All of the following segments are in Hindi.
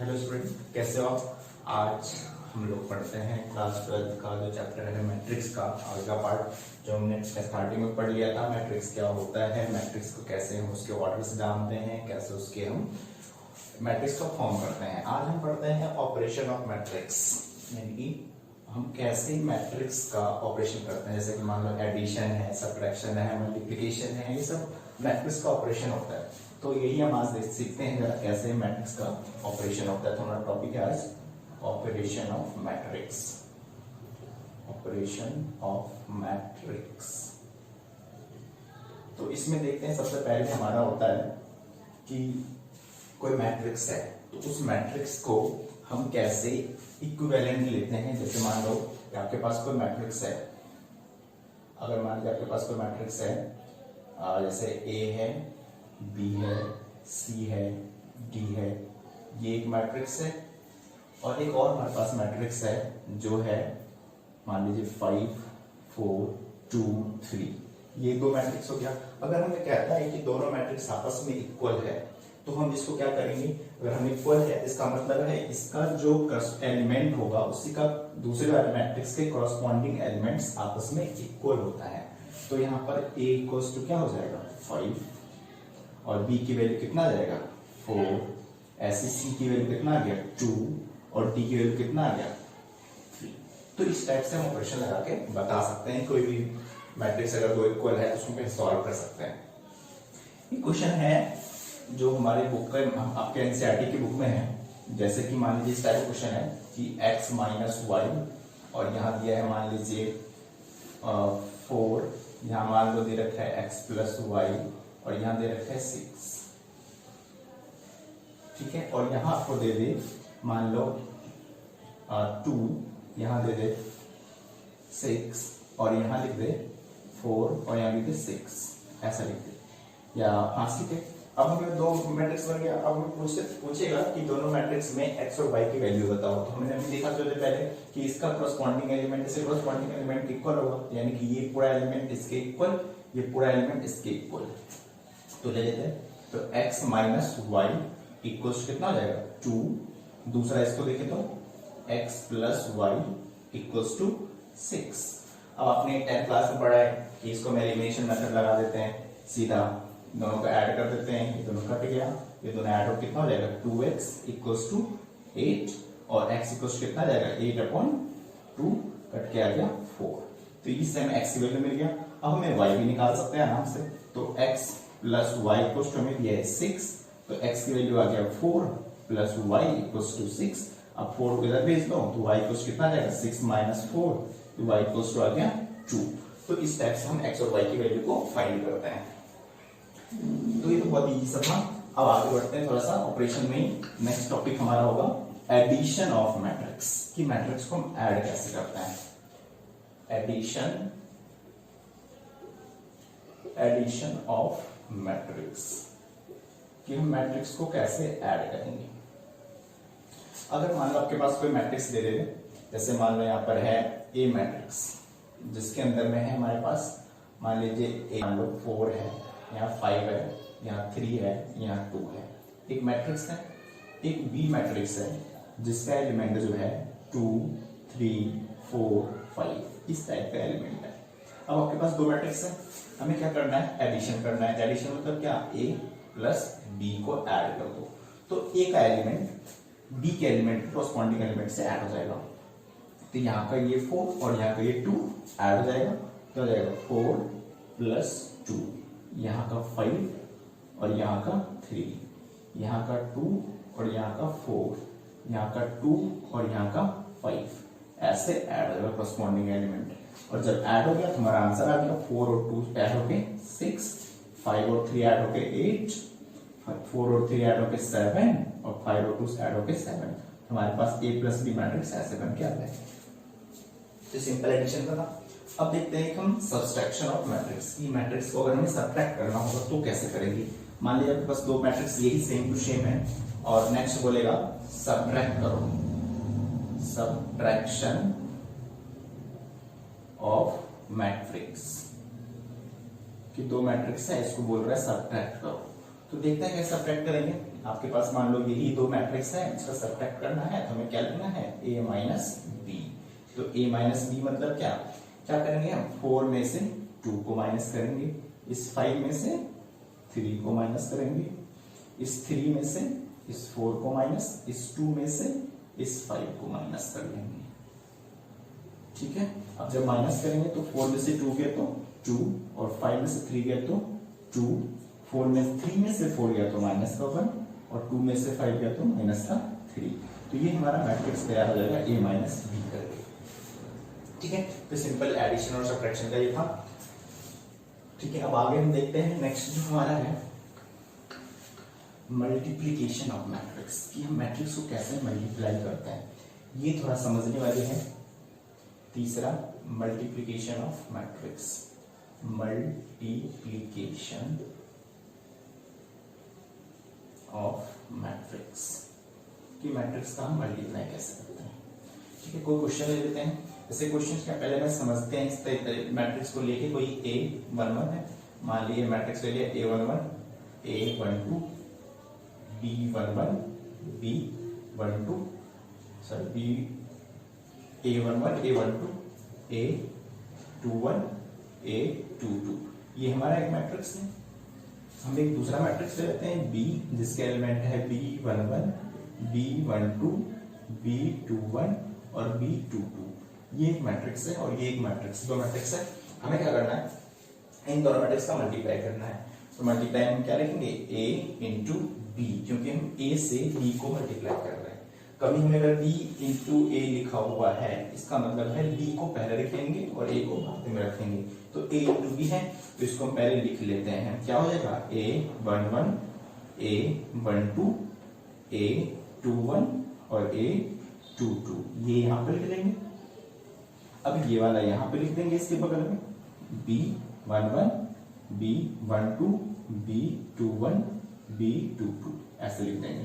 हेलो स्टूडेंट, कैसे हो आप। आज हम लोग पढ़ते हैं क्लास 12 का जो चैप्टर है मैट्रिक्स का आगे का पार्ट, जो हमने स्टार्टिंग में पढ़ लिया था। मैट्रिक्स क्या होता है, मैट्रिक्स को कैसे हम उसके ऑर्डर्स जानते हैं, कैसे उसके हम मैट्रिक्स को फॉर्म करते हैं। आज हम पढ़ते हैं ऑपरेशन ऑफ मैट्रिक्स, यानी कि हम कैसे मैट्रिक्स का ऑपरेशन करते हैं। जैसे कि मान लो एडिशन है, सब्ट्रैक्शन है, मल्टीप्लिकेशन है, ये सब मैट्रिक्स का ऑपरेशन होता है। तो यही हम आज सीखते हैं जरा कैसे मैट्रिक्स का ऑपरेशन होता है। तो हमारा टॉपिक है आज operation of matrix. Operation of matrix, तो इसमें देखते हैं सबसे पहले हमारा होता है कि कोई मैट्रिक्स है तो उस मैट्रिक्स को हम कैसे इक्विवेलेंट लेते हैं। जैसे मान लो कि आपके पास कोई मैट्रिक्स है, अगर मान लीजिए आपके पास कोई मैट्रिक्स है, जैसे ए है, बी है, सी है, डी है, ये एक मैट्रिक्स है। और एक और हमारे पास मैट्रिक्स है जो है मान लीजिए 5 4 2 3, ये दो मैट्रिक्स हो गया। अगर हमें कहता है कि दोनों मैट्रिक्स आपस में इक्वल है तो हम इसको क्या करेंगे, अगर हम इक्वल है इसका मतलब है इसका जो एलिमेंट होगा उसी का दूसरे वाले मैट्रिक्स के कॉरस्पॉन्डिंग एलिमेंट्स आपस में इक्वल होता है। तो यहाँ पर a इक्वल्स टू क्या हो जाएगा 5 और b की वैल्यू कितना आ जाएगा 4, ऐसे c की वैल्यू कितना आ गया 2 और d की वैल्यू कितना आ गया 3। तो इस टाइप से हम ऑपरेशन लगा के बता सकते हैं कोई भी मैट्रिक्स अगर दो इक्वल है तो उसको सॉल्व कर सकते हैं। ये क्वेश्चन है जो हमारे बुक का आपके एनसीईआरटी की बुक में है। जैसे कि मान लीजिए इस टाइप का क्वेश्चन है कि x माइनस वाई, और यहाँ दिया है मान लीजिए 4, यहाँ मान लो दे रखा है x प्लस वाई, और यहाँ दे रखा है 6, ठीक है। और यहाँ आपको दे दे मान लो 2, यहाँ दे दे 6, और यहाँ लिख दे 4, और यहाँ लिख दे 6, ऐसा लिख दे। या हाँ ठीक है, अब हमें दो मैट्रिक्स बन गया। अब पूछेगा कि दोनों मैट्रिक्स में x और y की वैल्यू बताओ। तो हमने अभी देखा जो पहले कि इसका कॉरस्पॉन्डिंग एलिमेंट इससे कॉरस्पॉन्डिंग एलिमेंट इक्वल होगा, यानी कि ये पूरा एलिमेंट इसके इक्वल, ये पूरा एलिमेंट इसके इक्वल। तो ले लेते हैं, तो x माइनस वाई इक्वल्स कितना हो जाएगा 2। दूसरा इसको देखें तो x plus Y equals to 6। अब आपने 10th क्लास में पढ़ा है कि इसको हम एलिमिनेशन मेथड लगा देते हैं, सीधा दोनों को ऐड कर देते हैं, ये दोनों कट गया, ये दोनों ऐड हो कितना हो जाएगा 2x इक्वल्स टू 8, और x इक्वल्स कितना जाएगा 8/2, कट के आ गया 4। तो इससे हमें x की वैल्यू मिल गया। अब हमें y भी निकाल सकते हैं आराम से। तो x plus Y equals to हमें दिया है 6, तो x की वैल्यू आ गया 4 प्लस y इक्वल्स टू 6। अब 4 को इधर भेज दो तो y इक्वल्स कितना जाएगा 6 माइनस 4, तो y इक्वल्स टू आ गया 2। तो इस टाइप से हम x और y की वैल्यू को फाइंड करते हैं। तो ये तो बहुत इजी सा था। अब आगे बढ़ते हैं थोड़ा सा ऑपरेशन में। नेक्स्ट टॉपिक हमारा होगा एडिशन ऑफ मैट्रिक्स, कि मैट्रिक्स को हम ऐड कैसे करते हैं। एडिशन ऑफ मैट्रिक्स, कि हम मैट्रिक्स को कैसे ऐड करेंगे। अगर मान लो आपके पास कोई मैट्रिक्स दे दे, जैसे मान लो यहाँ पर है ए मैट्रिक्स, जिसके अंदर में है हमारे पास मान लीजिए मान लो 4 है, यहाँ 5 है, यहाँ 3 है, यहाँ 2 है, एक मैट्रिक्स है। एक बी मैट्रिक्स है जिसका एलिमेंट जो है 2 3 4 5, इस टाइप का एलिमेंट है। अब आपके पास दो मैट्रिक्स है, हमें क्या करना है एडिशन करना है। एडिशन मतलब क्या, ए प्लस बी को ऐड कर दो, तो ए का एलिमेंट बी के एलिमेंट कॉरस्पॉन्डिंग एलिमेंट से ऐड हो जाएगा। तो यहाँ का ये 4 और यहाँ का ये 2 ऐड हो जाएगा, तो हो जाएगा 4 प्लस 2, यहाँ का 5 और यहाँ का 3, यहाँ का 2 और यहाँ का 4, यहाँ का 2 और यहाँ का 5, ऐसे ऐड हो जाएगा कॉरस्पॉन्डिंग एलिमेंट। और जब ऐड हो गया तो हमारा आंसर आ गया 4 और 2 ऐड होके 6, 5 और 3 ऐड होके 8, 4 और 3 ऐड होके 7, और 5 और 2 ऐड होके 7। हमारे पास a प्लस बी मैट्रिक्स ऐसे बन के आता है। तो सिंपल एडिशन का था। अब देखते हैं कि हम सब्सट्रैक्शन ऑफ मैट्रिक्स, की मैट्रिक्स को अगर हमें सब्ट्रैक्ट करना होगा तो कैसे करेंगे। मान लीजिए आपके पास दो मैट्रिक्स यही सेम टू सेम है, और नेक्स्ट बोलेगा सब्ट्रैक्ट करो, सब्ट्रैक्शन ऑफ मैट्रिक्स, कि दो मैट्रिक्स है इसको बोल रहा है सब्ट्रैक्ट करो। तो देखते हैं कैसे सब्ट्रैक्ट करेंगे। आपके पास मान लो यही दो मैट्रिक्स है, इसका सब्ट्रैक्ट करना है तो हमें क्या लिखना है, a माइनस बी। तो a माइनस बी मतलब क्या क्या करेंगे हम, 4 में से 2 को माइनस करेंगे, इस 5 में से 3 को माइनस करेंगे, इस 3 में से इस 4 को माइनस, इस 2 में से इस 5 को माइनस कर लेंगे। ठीक है, अब जब माइनस करेंगे तो 4 में से 2 गया तो 2 और 5 में से 3 गया तो 2, 4 में 3 में से 4 गया तो माइनस का 1 और 2 में से 5 गया तो माइनस का 3। तो ये हमारा मैट्रिक्स तैयार हो जाएगा a माइनस बी करके। ठीक है, तो सिंपल एडिशन और सब्ट्रैक्शन का ये था। ठीक है, अब आगे हम देखते हैं नेक्स्ट जो हमारा है मल्टीप्लीकेशन ऑफ मैट्रिक्स, कि हम मैट्रिक्स को कैसे मल्टीप्लाई करते हैं, ये थोड़ा समझने वाले हैं। तीसरा multiplication of matrix, multiplication of matrix, कि मैट्रिक्स का हम मल्टीप्लाई कैसे करते हैं। ठीक है, कोई क्वेश्चन ले लेते हैं। जैसे क्वेश्चन क्या पहले मैं समझते हैं, इस मैट्रिक्स को लेके कोई A11 है, मान लीजिए मैट्रिक्स ले लिया A11, A12, B11, B12, sorry A11, A12, A21, A22, ये हमारा एक मैट्रिक्स है। हम एक दूसरा मैट्रिक्स ले लेते हैं B, जिसके एलिमेंट है B11, B12, B21 और B22। ये एक मैट्रिक्स है और ये एक मैट्रिक्स, दो मैट्रिक्स है। हमें क्या करना है, इन दोनों मैट्रिक्स का मल्टीप्लाई करना है। तो मल्टीप्लाई हम क्या लिखेंगे, A इंटू बी, क्योंकि हम A से B को मल्टीप्लाई कर रहे हैं। कभी हमें अगर B इंटू A लिखा हुआ है, इसका मतलब है B को पहले लिखेंगे और A को बाद में रखेंगे। तो A इंटू बी है, तो इसको हम पहले लिख लेते हैं। क्या हो जाएगा, A11, A12, A21 और A22, ये यहाँ पे लिख लेंगे। अब ये वाला यहाँ पे लिख देंगे इसके बगल में, B11, B12, B21, B22, ऐसे लिख देंगे।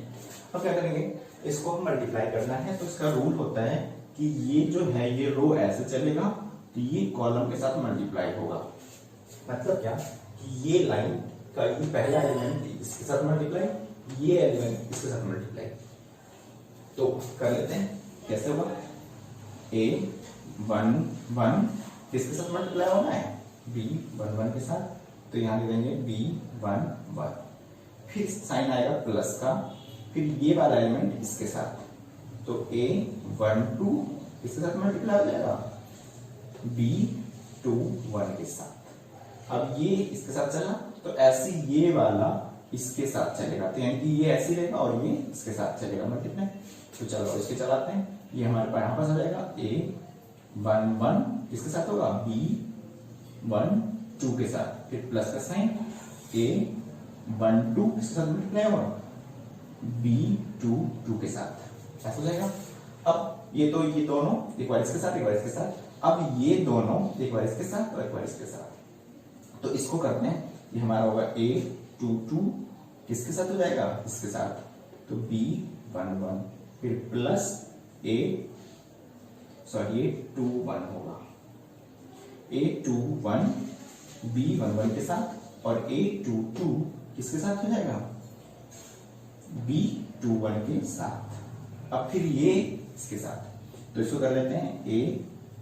अब क्या करेंगे, इसको हम मल्टीप्लाई करना है। तो इसका रूल होता है कि ये जो है ये रो ऐसे चलेगा तो ये कॉलम के साथ मल्टीप्लाई होगा। मतलब क्या कि ये लाइन का ये पहला एलिमेंट इसके साथ मल्टीप्लाई, ये एलिमेंट इसके साथ मल्टीप्लाई। तो कर लेते हैं, कैसे होगा, A11 किसके साथ मल्टीप्लाई होना है, B11 के साथ। तो यहां लिख देंगे B11, फिर साइन आएगा प्लस का, फिर ये वाला एलिमेंट इसके साथ, तो A12 किसके साथ मल्टीप्लाई हो जाएगा, B21 के साथ। अब ये इसके साथ चला तो ऐसे ये वाला इसके साथ चलेगा, तो यानी कि ये ऐसे रहेगा और ये इसके साथ चलेगा मल्टीप्लाई। तो चलो इसके चलाते हैं, ये हमारे पास यहाँ पास आ जाएगा A11 किसके साथ होगा, B12 के साथ, फिर प्लस का साइन, A12 किसके साथ मल्टीप्लाई होगा, B22 के साथ, ऐसा हो जाएगा। अब ये तो ये दोनों एक बार इसके साथ, एक बार इसके साथ, अब ये दोनों एक बार इसके साथ और एक बार इसके साथ। तो इसको करते हैं, ये हमारा होगा A22 किसके साथ हो जाएगा, इसके साथ, तो B11, फिर प्लस A21 होगा, A21 B11 के साथ और A22 किसके साथ हो जाएगा, B21 के साथ। अब फिर ये इसके साथ, तो इसको कर लेते हैं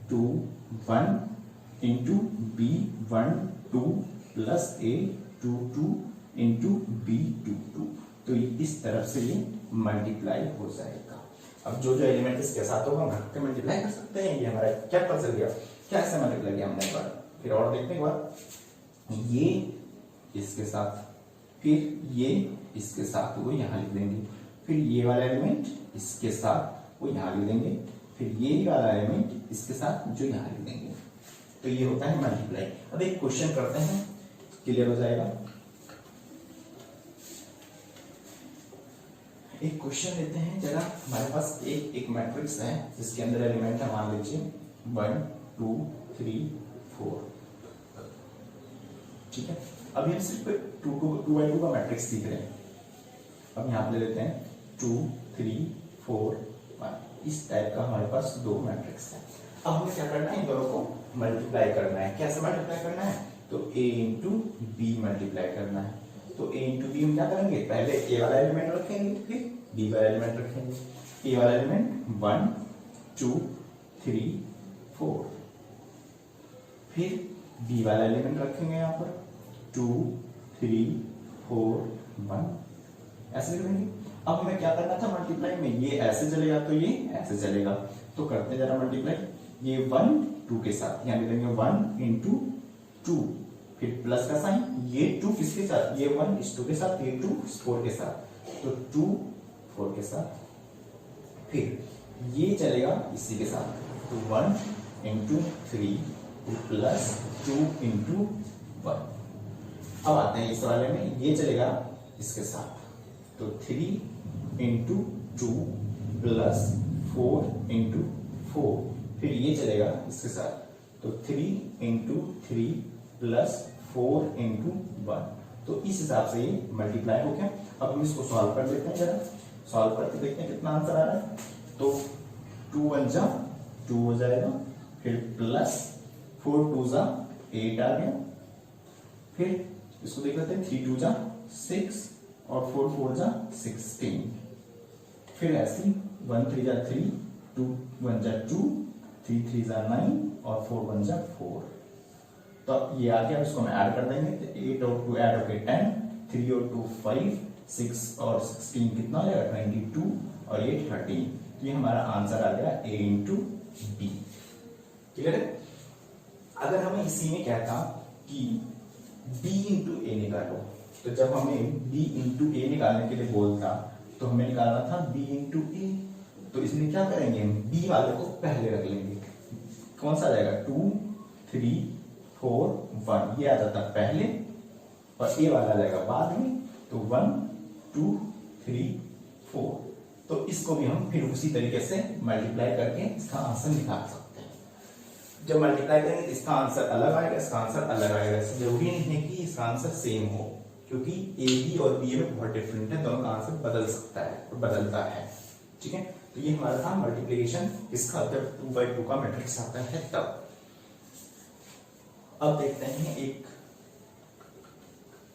A21 into B12 plus A22 into B22। तो इस तरफ से ये मल्टीप्लाई हो जाएगा। अब जो जो एलिमेंट इसके साथ होगा हम मल्टीप्लाई कर सकते हैं। ये हमारा क्या पता चल गया, क्या ऐसे मल्टीप्लाई किया हमने, एक बार फिर और देखते हैं। एक बार ये इसके साथ, फिर ये इसके साथ, वो यहाँ लिख देंगे, फिर ये वाला एलिमेंट इसके साथ, वो यहाँ लिख देंगे, फिर ये वाला एलिमेंट इसके साथ जो यहाँ लिख देंगे। तो ये होता है मल्टीप्लाई। अब एक क्वेश्चन करते हैं, क्लियर हो जाएगा। एक क्वेश्चन लेते हैं जरा। हमारे पास एक मैट्रिक्स है जिसके अंदर एलिमेंट है, मान लीजिए 1 2 3 4। ठीक है, अभी हम सिर्फ 2 बाई 2 का मैट्रिक्स सीख रहे हैं। अब यहाँ पे ले लेते हैं 2 3 4 1। इस टाइप का हमारे पास दो मैट्रिक्स है। अब हमें क्या करना है, इन दोनों को मल्टीप्लाई करना है। कैसे मल्टीप्लाई करना है, तो A इंटू बी मल्टीप्लाई करना है। तो ए इंटू बी हम क्या करेंगे, पहले ए वाला एलिमेंट रखेंगे फिर बी वाला एलिमेंट रखेंगे। ए वाला एलिमेंट 1 2 3 4, फिर बी वाला एलिमेंट रखेंगे यहाँ पर 2 3 4 1, ऐसे करेंगे। अब हमें क्या करना था मल्टीप्लाई में, ये ऐसे चलेगा तो ये ऐसे चलेगा, तो करते हैं जरा मल्टीप्लाई। ये 1 2 के साथ यहाँ लिखेंगे 1 इंटू 2, फिर प्लस का साइन, ये 2 किसके साथ, ये 1 इस 2 के साथ, ये 2 इस 4 के साथ, तो 2 4 के साथ, फिर ये चलेगा इसी के साथ, तो 1 इंटू 3 प्लस 2 इंटू 1। अब आते हैं इस वाले में, ये चलेगा इसके साथ, तो 3 इंटू 2 प्लस 4 इंटू 4, फिर ये चलेगा इसके साथ, तो 3 इंटू 3 प्लस 4 इंटू 1। तो इस हिसाब से ये मल्टीप्लाई हो गया। अब हम इसको सॉल्व कर लेते हैं, जरा सॉल्व करके देखते हैं कितना आंसर आ रहा है। तो 2 1 जा 2 हो जाएगा, फिर प्लस 4 2 जा 8 आ गया, फिर इसको देख लेते हैं 3 2 जा 6 और 4 4 जा 16, फिर ऐसे 1 3 जा 3 2 1 जा 2 3 3 जा 9 और 4 1 जा 4। तो ये आ गया, इसको हम ऐड कर देंगे, तो 8 और 2 ऐड होके 10, 3 और 2 5, 6 और 16 कितना हो जाएगा 22 और ये 13। तो ये हमारा आंसर आ गया a इंटू बी। क्लियर है। अगर हमें इसी में कहता कि b इंटू ए निकालो, तो जब हमें b इंटू ए निकालने के लिए बोलता तो हमें निकालना था b इंटू ए। तो इसमें क्या करेंगे, हम b वाले को पहले रख लेंगे, कौन सा जाएगा 2 3 4 1, ये आ जाता पहले और a वाला जाएगा बाद में, तो 1 2 3 4। तो इसको भी हम फिर उसी तरीके से मल्टीप्लाई करके इसका आंसर निकाल सकते हैं। जब मल्टीप्लाई करेंगे इसका आंसर अलग आएगा, इसका आंसर अलग आएगा। जरूरी नहीं है कि इसका आंसर सेम हो, क्योंकि ए बी और बी में बहुत डिफरेंट है, दोनों का आंसर बदल सकता है और बदलता है। ठीक है, तो ये हमारा था मल्टीप्लिकेशन, इसका जब 2 by 2 का मैट्रिक्स आता है तब। अब देखते हैं एक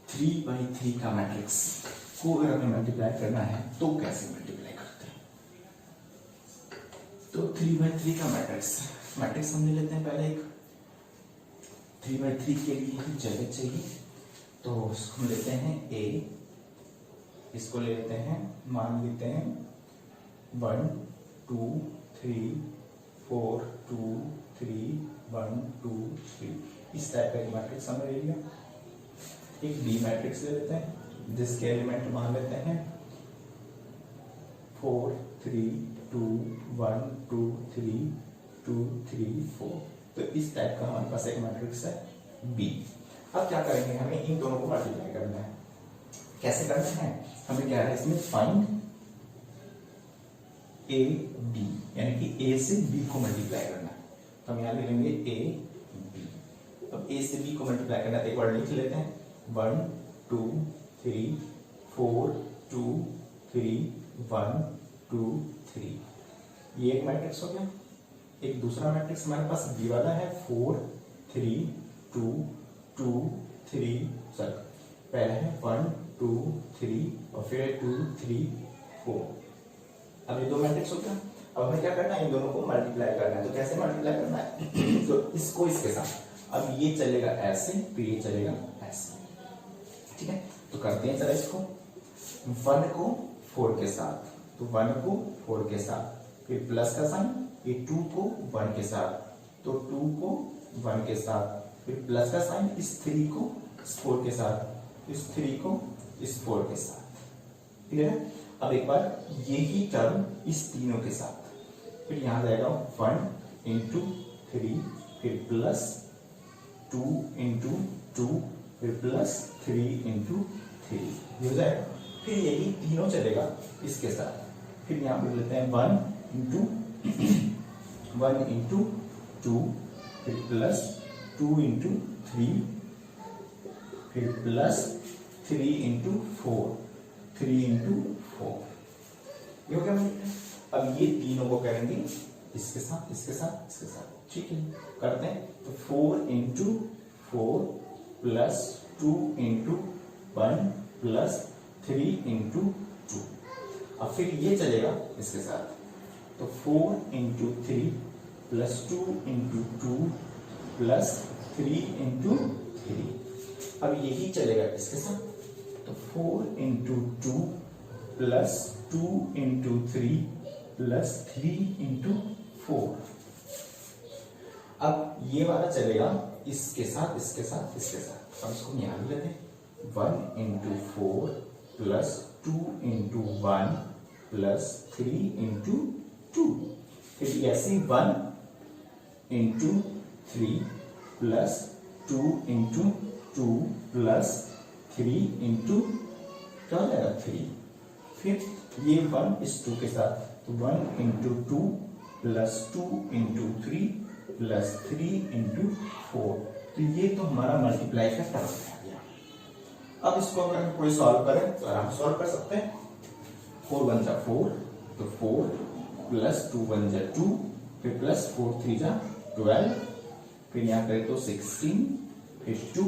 3 by 3 का मैट्रिक्स को अगर हमें मल्टीप्लाई करना है तो कैसे मल्टीप्लाई करते हैं। तो 3 by 3 का मैट्रिक्स हम ले लेते हैं। पहले एक 3 by 3 के लिए ही जगह चाहिए, तो हम लेते हैं a, इसको ले लेते हैं, मान लेते हैं 1 2 3 4 2 3 1 2 3, इस टाइप का मैट्रिक्स हमने ले लिया। एक बी मैट्रिक्स ले लेते हैं जिसके एलिमेंट मान लेते हैं 4 3 2 1 2 3 2 3 4। तो इस टाइप का हमारे पास एक मैट्रिक्स है बी। अब क्या करेंगे, हमें इन दोनों को मल्टीप्लाई करना है। कैसे करना है, हमें क्या है इसमें फाइंड ए बी, यानी कि ए से बी को मल्टीप्लाई करना है। तो हम यहाँ लिखेंगे ए बी। अब ए से बी को मल्टीप्लाई करना है, तो एक बार लिख लेते हैं 1 2 3 4 2 3 1 2 3। ये एक मैट्रिक्स हो गया। एक दूसरा मैट्रिक्स हमारे पास बी वाला है 4 3 2 2 3, सर पहले है 1 2 3 और फिर 2 3 4। अब ये दो मैट्रिक्स हो गया। अब हमें क्या करना है, इन दोनों को मल्टीप्लाई करना है। तो कैसे मल्टीप्लाई करना है, तो इसको इसके साथ, अब ये चलेगा ऐसे फिर ये चलेगा ऐसे। ठीक है, तो करते हैं जरा इसको, 1 को 4 के साथ, तो 1 को 4 के साथ, फिर प्लस का साइन, ये 2 को 1 के साथ, तो 2 को 1 के साथ, फिर प्लस का साइन, इस 3 को इस 4 के साथ, इस 3 को इस 4 के साथ। क्लियर है। अब एक बार यही टर्म इस तीनों के साथ, फिर यहां जाएगा 1 इंटू 3, फिर प्लस 2 इंटू 2, फिर प्लस 3 इंटू 3, ये हो जाएगा। फिर यही तीनों चलेगा इसके साथ, फिर यहां पे लेते हैं 1 इंटू 2, फिर प्लस 2 इंटू 3, फिर प्लस 3 इंटू 4, 3 इंटू 4। ये हो गया। अब ये तीनों को करेंगे इसके साथ इसके साथ इसके साथ। ठीक है, करते हैं। तो 4 into 4 plus 2 into 1 plus 3 into 2। अब फिर ये चलेगा इसके साथ, तो 4 into 3 plus 2 into 2 plus 3 into 3। अब यही चलेगा इसके साथ, तो 4 into 2 plus 2 into 3 plus 3 into 4। अब ये वाला चलेगा इसके साथ, इसके साथ, इसके साथ। अब इसको यहां लेते हैं, 1 into 4 plus 2 into 1 plus 3 into 2। फिर ऐसे 1 into 3 plus 2 into 2 plus 3 into क्या हो जाएगा 3। फिर ये 1 इस 2 के साथ, तो 1 into 2 plus 2 into 3 plus 3 into 4। तो ये तो हमारा मल्टीप्लाई का टर्म है गया। अब इसको अगर हम कोई सॉल्व करें तो आराम सॉल्व कर सकते हैं। 4 1 जा 4, तो 4 प्लस 2 1 जा 2, फिर प्लस 4 3 जा 12, फिर यहाँ करें तो 16, फिर 2,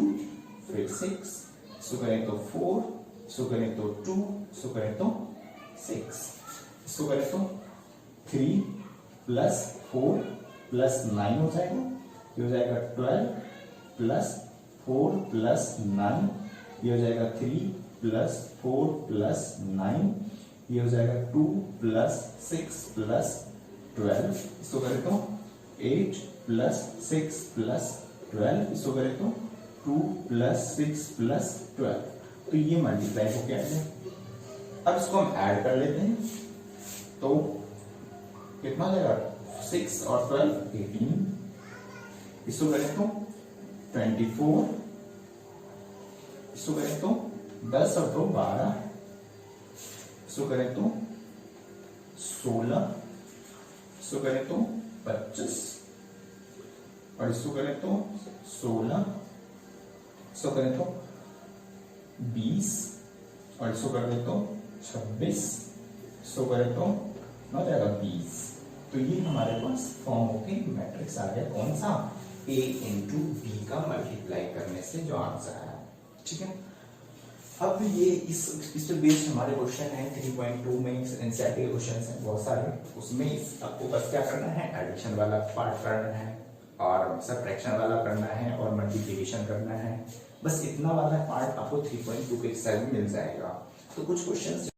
फिर 6, इसको करें तो 4, इसको करें तो 2, इसको करें तो 6, इसको करें तो 3 प्लस 4 प्लस 9 हो जाएगा, ये हो जाएगा 12 प्लस 4 प्लस 9, ये हो जाएगा 3 प्लस 4 प्लस 9, ये हो जाएगा 2 प्लस 6 प्लस 12, इसको करें तो 8 प्लस 6 प्लस 12, इसको करें तो 2 प्लस 6 प्लस 12। तो ये मल्टीप्लाई हो गया है। अब इसको हम ऐड कर लेते हैं, तो कितना हो जाएगा 6 और 12 18, इसको करें तो 24, इसको करें तो 10 और 2 12, इसको करें तो 16, इसको करें तो 25, और इसको करें तो 16, इसको करें तो 20, और इसको करें तो 26, इसको करें तो हो जाएगा 20। तो ये हमारे पास फॉर्म होके मैट्रिक्स आ गया, कौन सा A इंटू बी का मल्टीप्लाई करने से जो आंसर आया। ठीक है, अब ये इस पे बेस्ड हमारे क्वेश्चन है 3.2 में एनसीईआरटी के क्वेश्चन हैं बहुत सारे, उसमें आपको बस क्या करना है, एडिशन वाला पार्ट करना है और सबट्रैक्शन वाला करना है और मल्टीप्लिकेशन करना है। बस इतना वाला पार्ट आपको 3.2 के एक्सरसाइज में मिल जाएगा। तो कुछ क्वेश्चंस